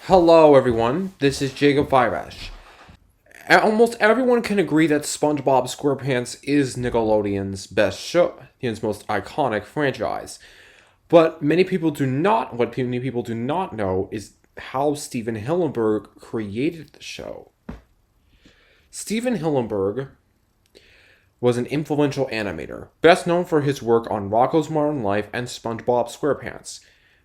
Hello, everyone. This is Jacob Virash. Almost everyone can agree that SpongeBob SquarePants is Nickelodeon's best show, its most iconic franchise. But what many people do not know is how Stephen Hillenburg created the show. Stephen Hillenburg was an influential animator, best known for his work on Rocko's Modern Life and SpongeBob SquarePants.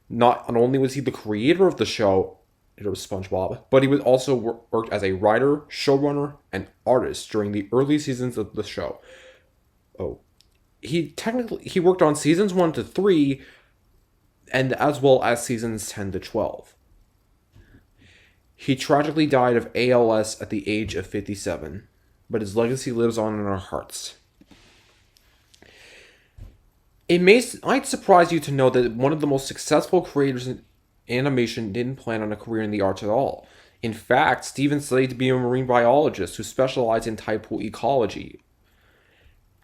Not only was he the creator of the show, it was SpongeBob, but he was also worked as a writer, showrunner, and artist during the early seasons of the show. He worked on seasons 1 to 3 and as well as seasons 10 to 12. He tragically died of ALS at the age of 57, but his legacy lives on in our hearts. Might surprise you to know that one of the most successful creators in animation didn't plan on a career in the arts at all. In fact, Stephen studied to be a marine biologist who specialized in tide pool ecology.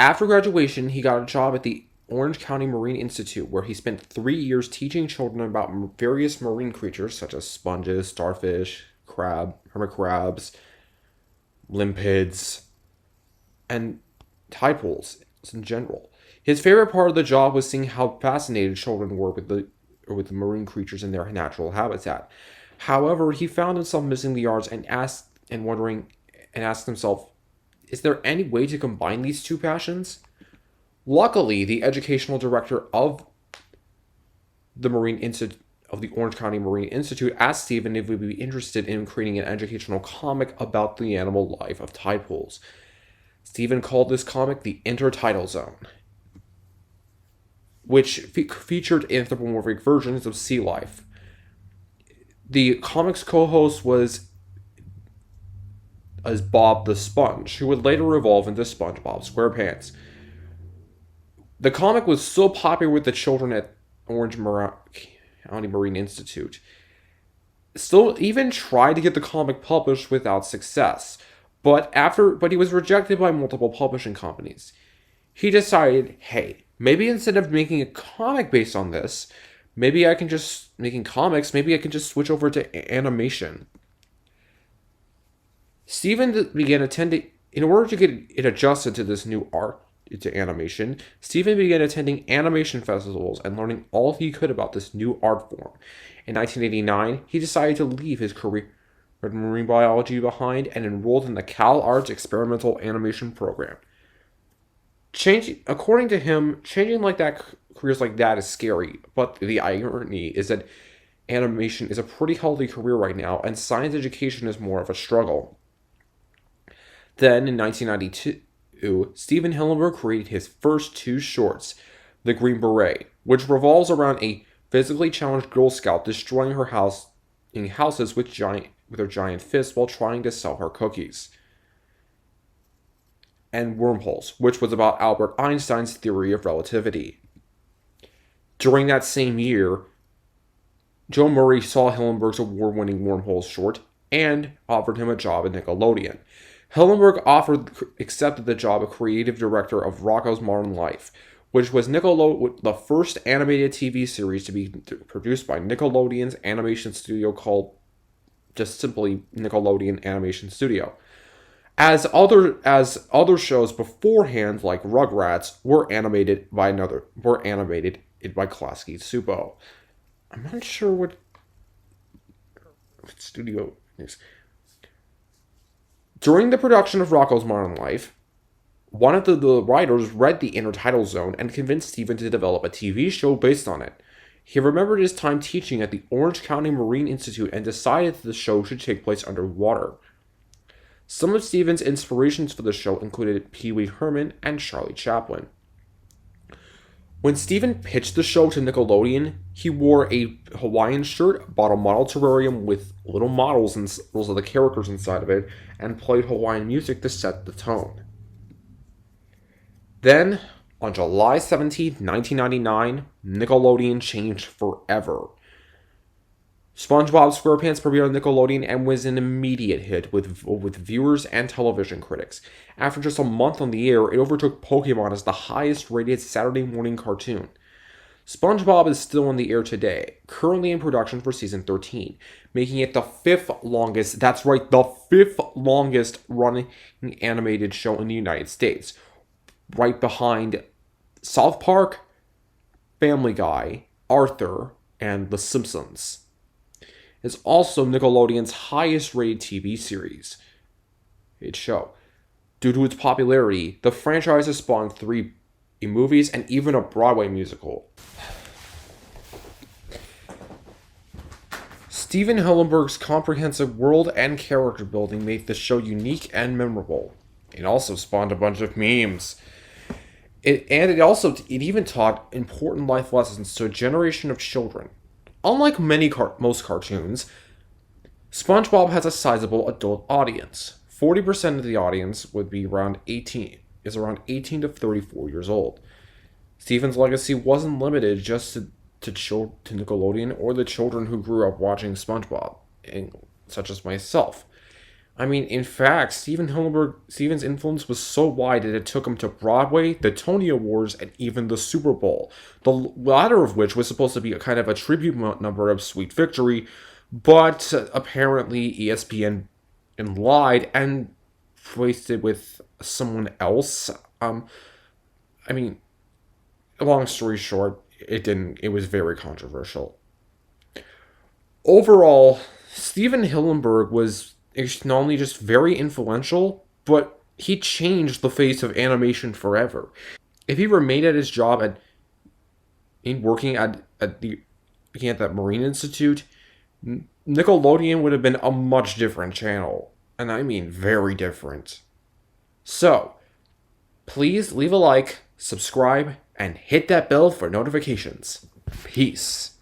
After graduation, he got a job at the Orange County Marine Institute, where he spent 3 years teaching children about various marine creatures such as sponges, starfish, hermit crabs, limpids, and tide pools in general. His favorite part of the job was seeing how fascinated children were with the marine creatures in their natural habitat. However, he found himself missing the arts and asked himself, is there any way to combine these two passions? Luckily, the educational director of the Orange County Marine Institute asked Stephen if he would be interested in creating an educational comic about the animal life of tide pools. Stephen called this comic the Intertidal Zone, which featured anthropomorphic versions of sea life. The comic's co-host was as Bob the Sponge, who would later evolve into SpongeBob SquarePants. The comic was so popular with the children at Orange County Marine Institute, still even tried to get the comic published without success, but he was rejected by multiple publishing companies. He decided, hey, maybe instead of making a comic based on this, maybe I can just switch over to animation. Stephen began attending, in order to get it adjusted to this new art, to animation, Stephen began attending animation festivals and learning all he could about this new art form. In 1989, he decided to leave his career in marine biology behind and enrolled in the Cal Arts Experimental Animation Program. According to him, changing careers like that is scary, but the irony is that animation is a pretty healthy career right now, and science education is more of a struggle. Then, in 1992, Stephen Hillenburg created his first 2 shorts, The Green Beret, which revolves around a physically challenged Girl Scout destroying her houses with her giant fists while trying to sell her cookies, and Wormholes, which was about Albert Einstein's theory of relativity. During that same year, Joe Murray saw Hillenburg's award-winning Wormholes short and offered him a job at Nickelodeon. Hillenburg accepted the job of creative director of Rocko's Modern Life, which was the first animated TV series to be produced by Nickelodeon's animation studio called just simply Nickelodeon Animation Studio. As other shows beforehand, like Rugrats, were animated by Klasky Supo. I'm not sure what studio it is. During the production of Rocko's Modern Life, one of the writers read the Intertidal Zone and convinced Stephen to develop a TV show based on it. He remembered his time teaching at the Orange County Marine Institute and decided that the show should take place underwater. Some of Stephen's inspirations for the show included Pee Wee Herman and Charlie Chaplin. When Stephen pitched the show to Nickelodeon, he wore a Hawaiian shirt, bought a model terrarium with little models and those of the characters inside of it, and played Hawaiian music to set the tone. Then, on July 17, 1999, Nickelodeon changed forever. SpongeBob SquarePants premiered on Nickelodeon and was an immediate hit with viewers and television critics. After just a month on the air, it overtook Pokemon as the highest rated Saturday morning cartoon. SpongeBob is still in the air today, currently in production for season 13, making it the fifth longest, that's right, the fifth longest running animated show in the United States, right behind South Park, Family Guy, Arthur, and The Simpsons. It's also Nickelodeon's highest rated TV series. Its show. Due to its popularity, the franchise has spawned 3 movies and even a Broadway musical. Stephen Hillenburg's comprehensive world and character building made the show unique and memorable. It also spawned a bunch of memes. It even taught important life lessons to a generation of children. Unlike most cartoons, SpongeBob has a sizable adult audience. 40% of the audience would be around 18 to 34 years old. Stephen's legacy wasn't limited just to Nickelodeon or the children who grew up watching SpongeBob, such as myself. I mean, in fact, Stephen's influence was so wide that it took him to Broadway, the Tony Awards, and even the Super Bowl. The latter of which was supposed to be a kind of a tribute number of Sweet Victory, but apparently ESPN lied and placed it with someone else. I mean, long story short, it didn't. It was very controversial. Overall, Stephen Hillenburg was not only just very influential, but he changed the face of animation forever. If he remained at his job working at that Marine Institute, Nickelodeon would have been a much different channel. And I mean very different. So, please leave a like, subscribe, and hit that bell for notifications. Peace.